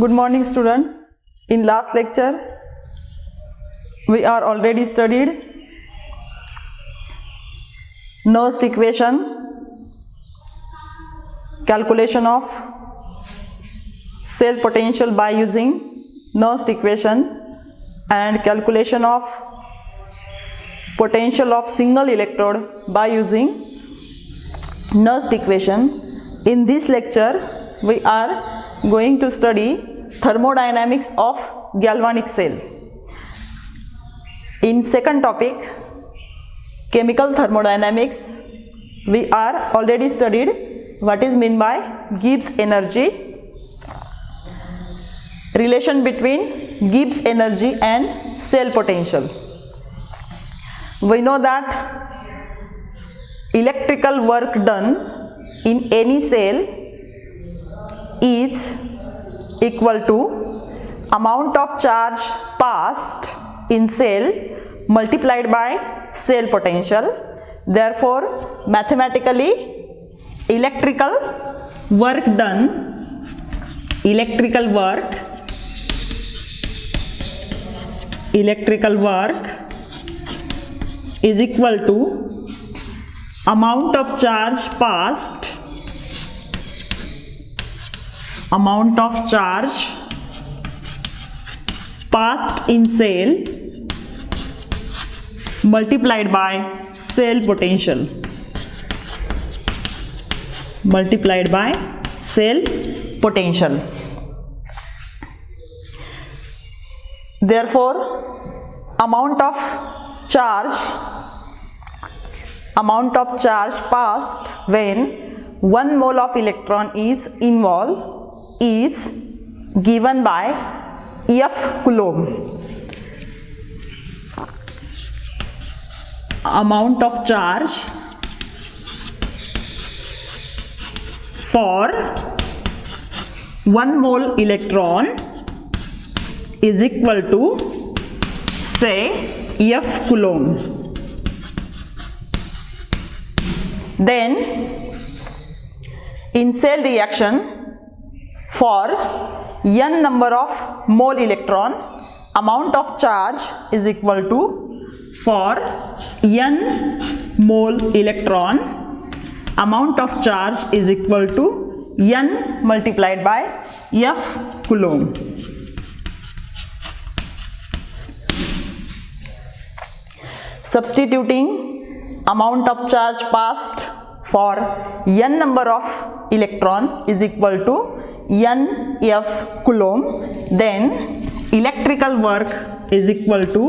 Good morning, students. In last lecture, we are already studied Nernst equation, calculation of cell potential by using Nernst equation, and calculation of potential of single electrode by using Nernst equation. In this lecture, we are going to study thermodynamics of galvanic cell. In second topic, chemical thermodynamics, we are already studied what is meant by Gibbs energy, relation between Gibbs energy and cell potential. We know that electrical work done in any cell is equal to amount of charge passed in cell multiplied by cell potential. Therefore, mathematically, electrical work is equal to amount of charge passed in cell multiplied by cell potential. Therefore, amount of charge passed when 1 mole of electron is involved is given by F Coulomb. Amount of charge for 1 mole electron is equal to, say, F Coulomb. Then in cell reaction, for n number of mole electron, amount of charge is equal to, for n mole electron, amount of charge is equal to n multiplied by F Coulomb. Substituting amount of charge passed for n number of electron is equal to n F Coulomb, then electrical work is equal to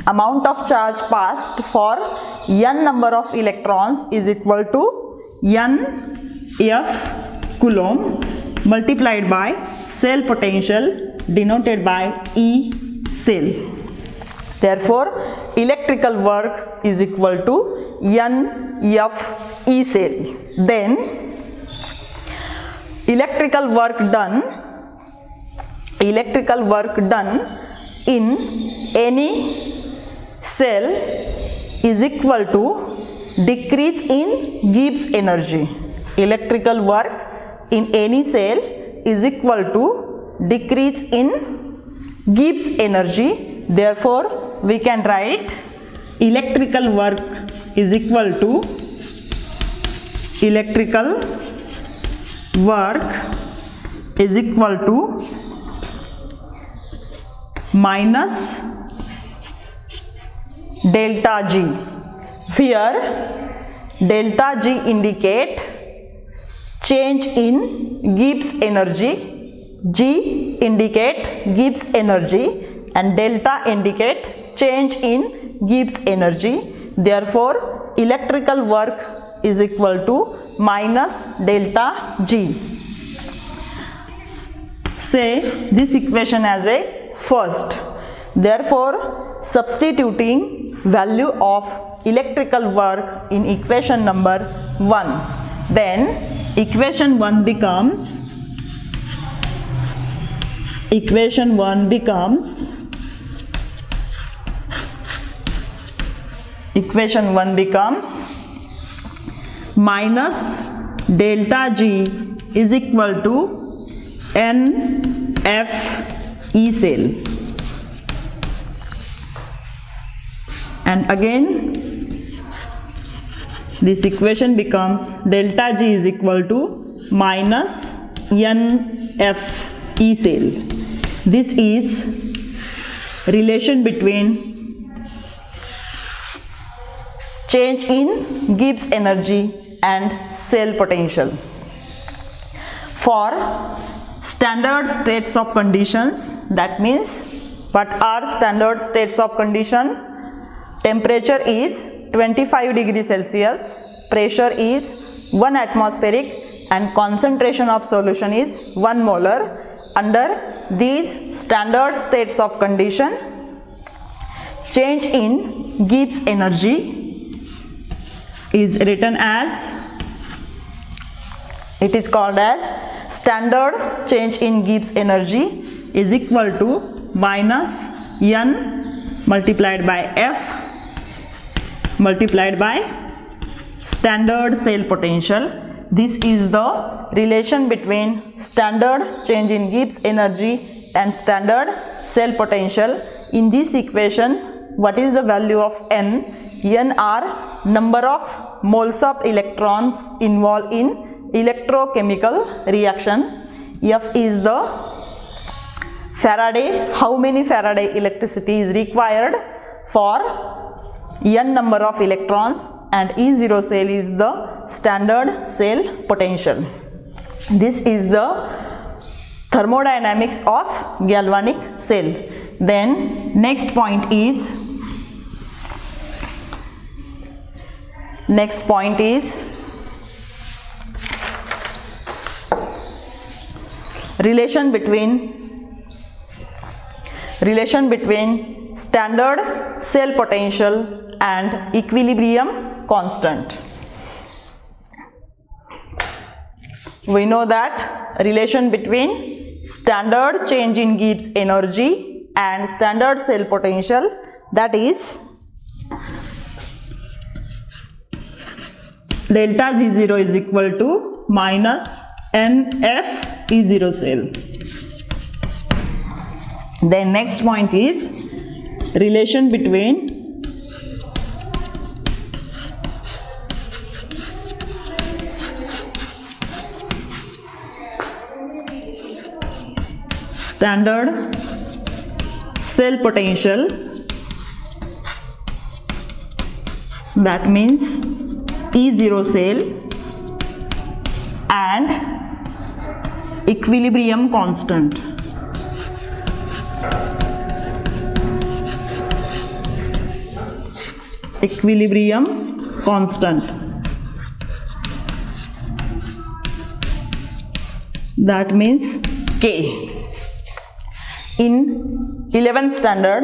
amount of charge passed for n number of electrons is equal to n F Coulomb multiplied by cell potential denoted by E cell. Therefore, electrical work is equal to n F E cell. Then electrical work done in any cell is equal to decrease in Gibbs energy. Electrical work in any cell is equal to decrease in Gibbs energy. Therefore, we can write electrical work is equal to minus delta G. Here, delta G indicate change in Gibbs energy, G indicate Gibbs energy, and delta indicate change in Gibbs energy. Therefore, electrical work is equal to minus delta G. Say this equation as a first. Therefore, substituting value of electrical work in equation number 1, then equation 1 becomes equation 1 becomes minus delta G is equal to NFE cell, and again this equation becomes delta G is equal to minus NFE cell. This is relation between change in Gibbs energy and cell potential. For standard states of conditions, that means what are standard states of condition? Temperature is 25 degrees Celsius, pressure is 1 atmospheric, and concentration of solution is 1 molar. Under these standard states of condition, change in Gibbs energy is written as, it is called as standard change in Gibbs energy is equal to minus N multiplied by F multiplied by standard cell potential. This is the relation between standard change in Gibbs energy and standard cell potential. In this equation, what is the value of N? N are number of moles of electrons involved in electrochemical reaction. F is the Faraday, how many Faraday electricity is required for N number of electrons, and E0 cell is the standard cell potential. This is the thermodynamics of galvanic cell. Then next point is relation between standard cell potential and equilibrium constant. We know that relation between standard change in Gibbs energy and standard cell potential, that is delta G0 is equal to minus NF E0 cell. Then next point is relation between standard cell potential, that means E0 cell, and equilibrium constant. Equilibrium constant, that means K. In 11th standard,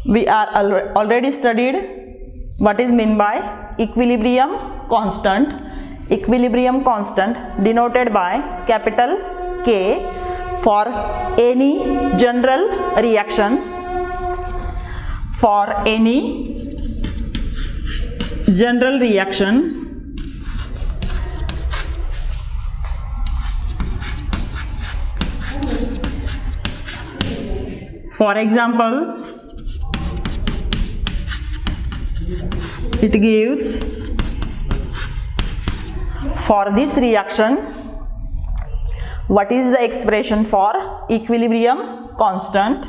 we are already studied what is meant by equilibrium constant. Equilibrium constant denoted by capital K for any general reaction. For any general reaction, for example, it gives, for this reaction, what is the expression for equilibrium constant?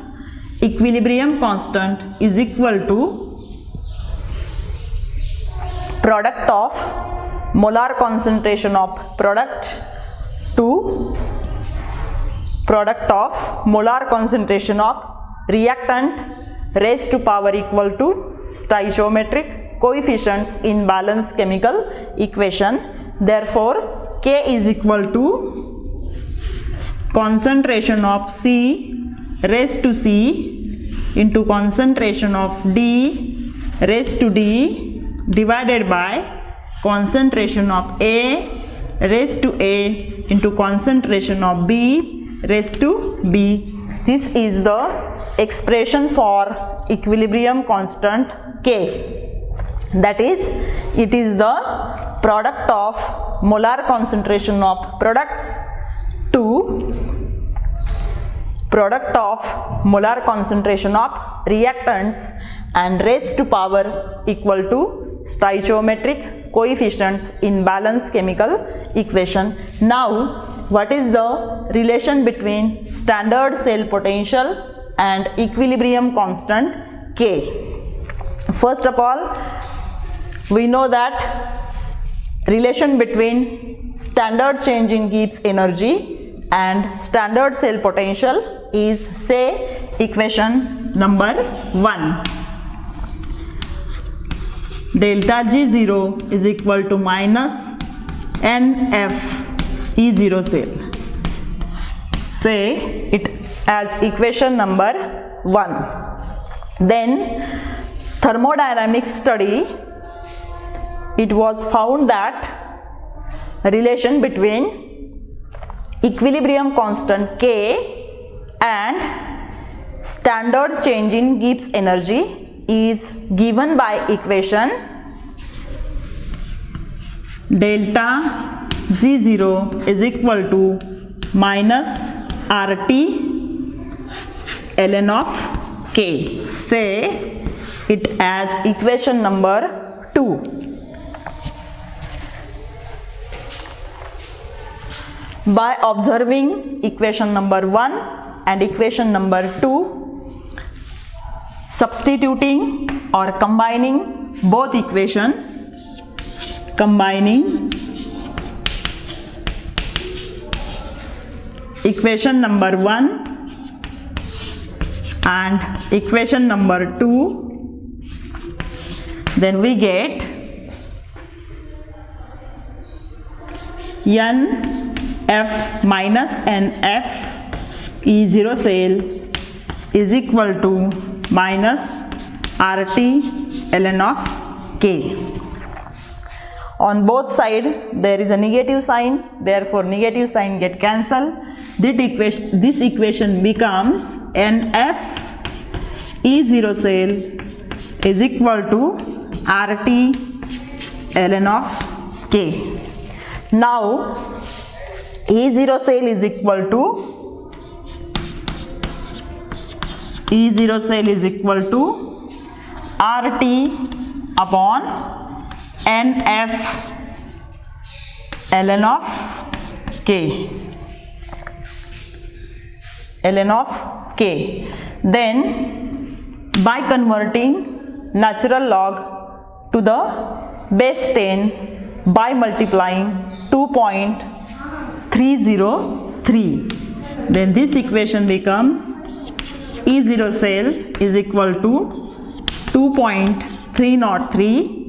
Equilibrium constant is equal to product of molar concentration of product to product of molar concentration of reactant raised to power equal to stoichiometric coefficients in balanced chemical equation. Therefore, K is equal to concentration of C raised to C into concentration of D raised to D divided by concentration of A raised to A into concentration of B raised to B. This is the expression for equilibrium constant K. that is, it is the product of molar concentration of products to product of molar concentration of reactants and raised to power equal to stoichiometric coefficients in balanced chemical equation. Now, what is the relation between standard cell potential and equilibrium constant K? First of all, we know that relation between standard change in Gibbs energy and standard cell potential is, say, equation number 1. Delta G0 is equal to minus NF E0 cell. Say it as equation number 1. Then thermodynamic study, it was found that relation between equilibrium constant K and standard change in Gibbs energy is given by equation delta G0 is equal to minus RT ln of K. Say it as equation number 2. By observing equation number 1 and equation number 2, substituting or combining both equation, combining equation number 1 and equation number 2, then we get NF minus NF E0 cell is equal to minus RT ln of K. On both sides there is a negative sign, therefore negative sign get cancelled. This equation becomes NF E0 cell is equal to RT ln of K. Now E0 cell is equal to RT upon NF ln of K. Then by converting natural log to the base 10 by multiplying 2.303, then this equation becomes E0 cell is equal to 2.303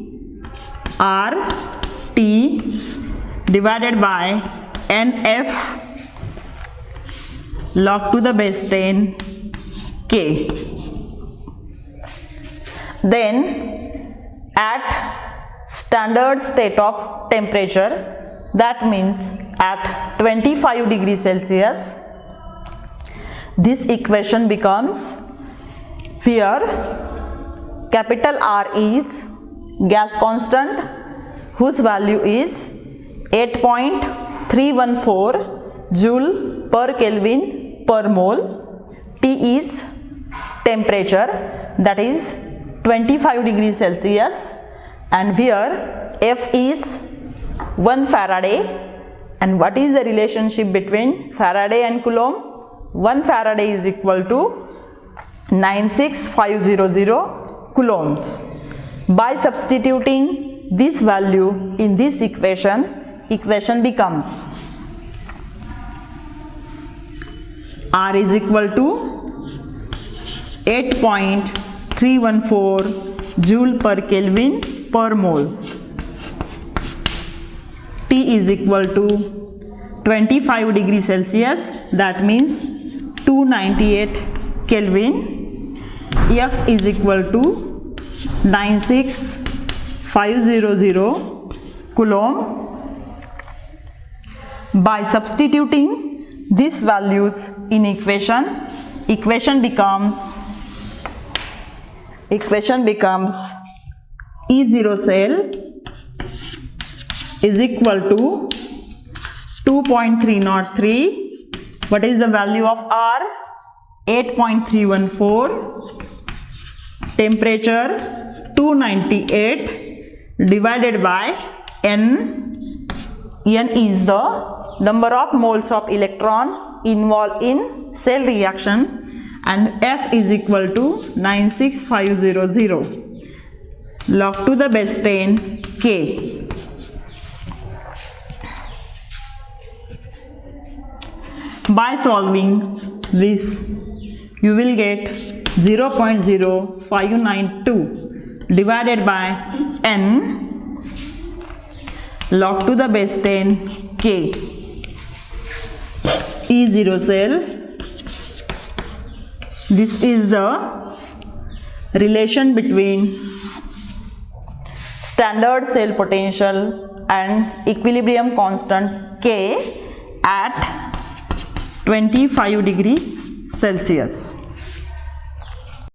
RT divided by NF log to the base 10 K. Then at standard state of temperature, that means at 25 degrees Celsius, this equation becomes, here capital R is gas constant whose value is 8.314 joule per Kelvin per mole. T is temperature, that is 25 degrees Celsius, and here F is 1 Faraday. And what is the relationship between Faraday and Coulomb? 1 Faraday is equal to 96500 coulombs. By substituting this value in this equation becomes R is equal to 8.314 joule per Kelvin per mole. T is equal to 25 degrees Celsius, that means 298 Kelvin. F is equal to 96500 Coulomb. By substituting these values in equation becomes E0 cell is equal to 2.303. What is the value of R? 8.314. Temperature 298 divided by N. N is the number of moles of electron involved in cell reaction, and F is equal to 96500. Log to the base 10 K. By solving this, you will get 0.0592 divided by N, log to the base 10 K. E0 cell. This is the relation between standard cell potential and equilibrium constant K at 25 degrees Celsius.